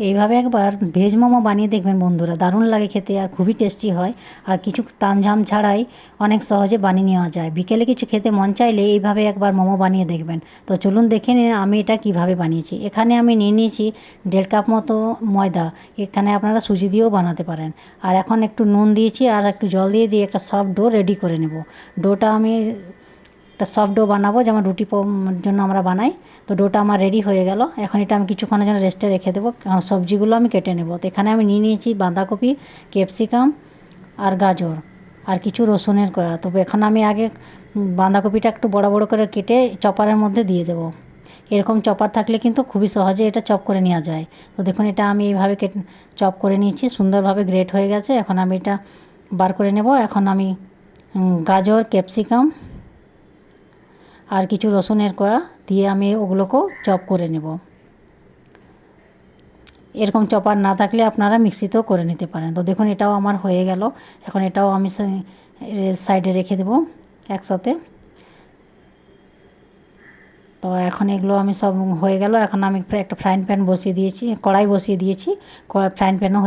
এইভাবে একবার ভেজ মোমো বানিয়ে দেখবেন বন্ধুরা, দারুণ লাগে খেতে আর খুবই টেস্টি হয়। আর কিছু তামঝাম ছাড়াই অনেক সহজে বানিয়ে নেওয়া যায়। বিকেলে কিছু খেতে মন চাইলে এইভাবে একবার মোমো বানিয়ে দেখবেন। তো চলুন দেখে নিন আমি এটা কিভাবে বানিয়েছি। এখানে আমি নিয়ে নিয়েছি 1.5 কাপ মতো ময়দা। এখানে আপনারা সুজি দিয়েও বানাতে পারেন। আর এখন একটু নুন দিয়েছি আর একটু জল দিয়ে একটা সফট ডো রেডি করে নেব। ডোটা আমি একটা সফট ডো বানাবো, যেমন রুটি জন্য আমরা বানাই। তো ডোটা আমার রেডি হয়ে গেল। এখন এটা আমি কিছুক্ষণের জন্য রেস্টে রেখে দেবো, কারণ সবজিগুলো আমি কেটে নেব। তো এখানে আমি নিয়ে নিয়েছি বাঁধাকপি, ক্যাপসিকাম আর গাজর আর কিছু রসুনের কোয়া। তবে এখন আমি আগে বাঁধাকপিটা একটু বড় বড় করে কেটে চপারের মধ্যে দিয়ে দেবো। এরকম চপার থাকলে কিন্তু খুবই সহজে এটা চপ করে নেওয়া যায়। তো দেখুন এটা আমি এইভাবে চপ করে নিয়েছি, সুন্দরভাবে গ্রেট হয়ে গেছে। এখন আমি এটা বার করে নেব। এখন আমি গাজর, ক্যাপসিকাম আর কিছু রসুনের কোয়া দিয়ে আমি ওগুলোকেও চপ করে নেব। এরকম চপার না থাকলে আপনারা মিক্সিতেও করে নিতে পারেন। তো দেখুন এটাও আমার হয়ে গেল। এখন এটাও আমি সাইডে রেখে দেবো একসাথে। তো এখন এগুলো আমি সব হয়ে গেল। এখন আমি একটা ফ্রাইং প্যান বসিয়ে দিয়েছি, কড়াই বসিয়ে দিয়েছি। ফ্রাইং প্যানও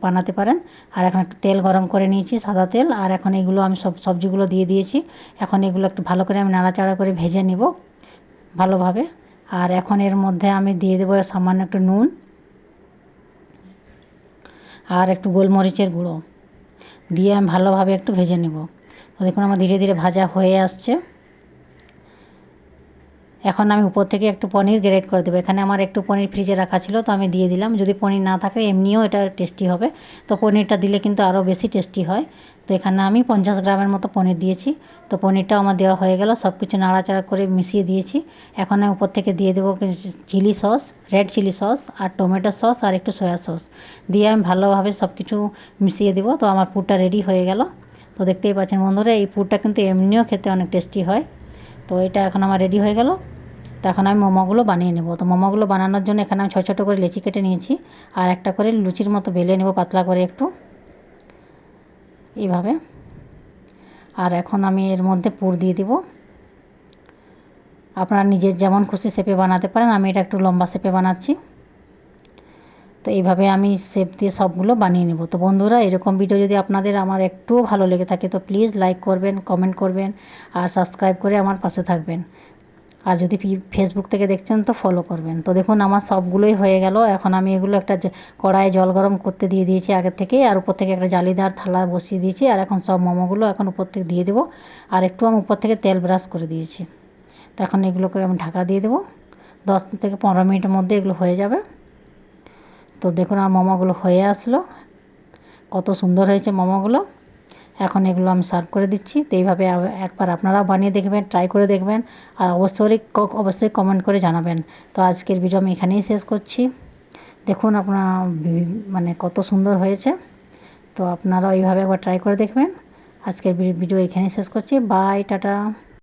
বানাতে পারেন। আর এখন একটু তেল গরম করে নিয়েছি, সাদা তেল। আর এখন এগুলো আমি সব সবজিগুলো দিয়ে দিয়েছি। এখন এগুলো একটু ভালো করে আমি নাড়াচাড়া করে ভেজে নেব ভালোভাবে। আর এখন এর মধ্যে আমি দিয়ে দেবো সামান্য একটু নুন আর একটু গোলমরিচের গুঁড়ো দিয়ে আমি ভালোভাবে একটু ভেজে নেব। তো দেখুন আমার ধীরে ধীরে ভাজা হয়ে আসছে। এখন আমি উপর থেকে একটু পনির গ্রেট করে দেবো। এখানে আমার একটু পনির ফ্রিজে রাখা ছিল, তো আমি দিয়ে দিলাম। যদি পনির না থাকে এমনিও এটা টেস্টি হবে, তো পনিরটা দিলে কিন্তু আরও বেশি টেস্টি হয়। তো এখানে আমি 50 গ্রামের মতো পনির দিয়েছি। তো পনিরটাও আমার দেওয়া হয়ে গেল, সব কিছু নাড়াচাড়া করে মিশিয়ে দিয়েছি। এখন আমি উপর থেকে দিয়ে দেবো chilli sauce, red chilli sauce আর টমেটো সস আর একটু সয়া সস দিয়ে আমি ভালোভাবে সব কিছু মিশিয়ে দেবো। তো আমার পুরটা রেডি হয়ে গেল। তো দেখতেই পাচ্ছেন বন্ধুরা, এই পুরটা কিন্তু এমনিও খেতে অনেক টেস্টি হয়। তো এটা এখন আমার রেডি হয়ে গেল। তো এখন আমি মোমোগুলো বানিয়ে নেব। তো মোমোগুলো বানানোর জন্য এখানে আমি ছোটো ছোটো করে লেচি কেটে নিয়েছি আর একটা করে লুচির মতো বেলে নেব পাতলা করে একটু এইভাবে। আর এখন আমি এর মধ্যে পুর দিয়ে দিব। আপনারা নিজের যেমন খুশি শেপে বানাতে পারেন। আমি এটা একটু লম্বা শেপে বানাচ্ছি। তো এইভাবে আমি শেপ দিয়ে সবগুলো বানিয়ে নেব। তো বন্ধুরা, এরকম ভিডিও যদি আপনাদের আমার একটুও ভালো লেগে থাকে তো প্লিজ লাইক করবেন, কমেন্ট করবেন আর সাবস্ক্রাইব করে আমার পাশে থাকবেন। আর যদি ফেসবুক থেকে দেখছেন তো ফলো করবেন। তো দেখুন আমার সবগুলোই হয়ে গেল। এখন আমি এগুলো একটা কড়াইয়ে জল গরম করতে দিয়ে দিয়েছি আগের থেকেই, আর উপর থেকে একটা জালিদার থালা বসিয়ে দিয়েছি। আর এখন সব মোমোগুলো এখন উপর থেকে দিয়ে দেবো। আর একটু আমি উপর থেকে তেল ব্রাশ করে দিয়েছি। তো এখন এগুলোকে আমি ঢাকা দিয়ে দেবো। 10 থেকে 15 মিনিটের মধ্যে এগুলো হয়ে যাবে। তো দেখুন আমার মোমোগুলো হয়ে আসলো, কত সুন্দর হয়েছে মোমোগুলো। এখন এগুলো আমি সার্ভ করে দিচ্ছি। তো এইভাবে একবার আপনারাও বানিয়ে দেখবেন, ট্রাই করে দেখবেন আর অবশ্যই কমেন্ট করে জানাবেন। তো আজকের ভিডিও আমি এখানেই শেষ করছি। দেখুন আপনার মানে কত সুন্দর হয়েছে। তো আপনারাও এইভাবে একবার ট্রাই করে দেখবেন। আজকের ভিডিও এখানেই শেষ করছি। Bye, tata.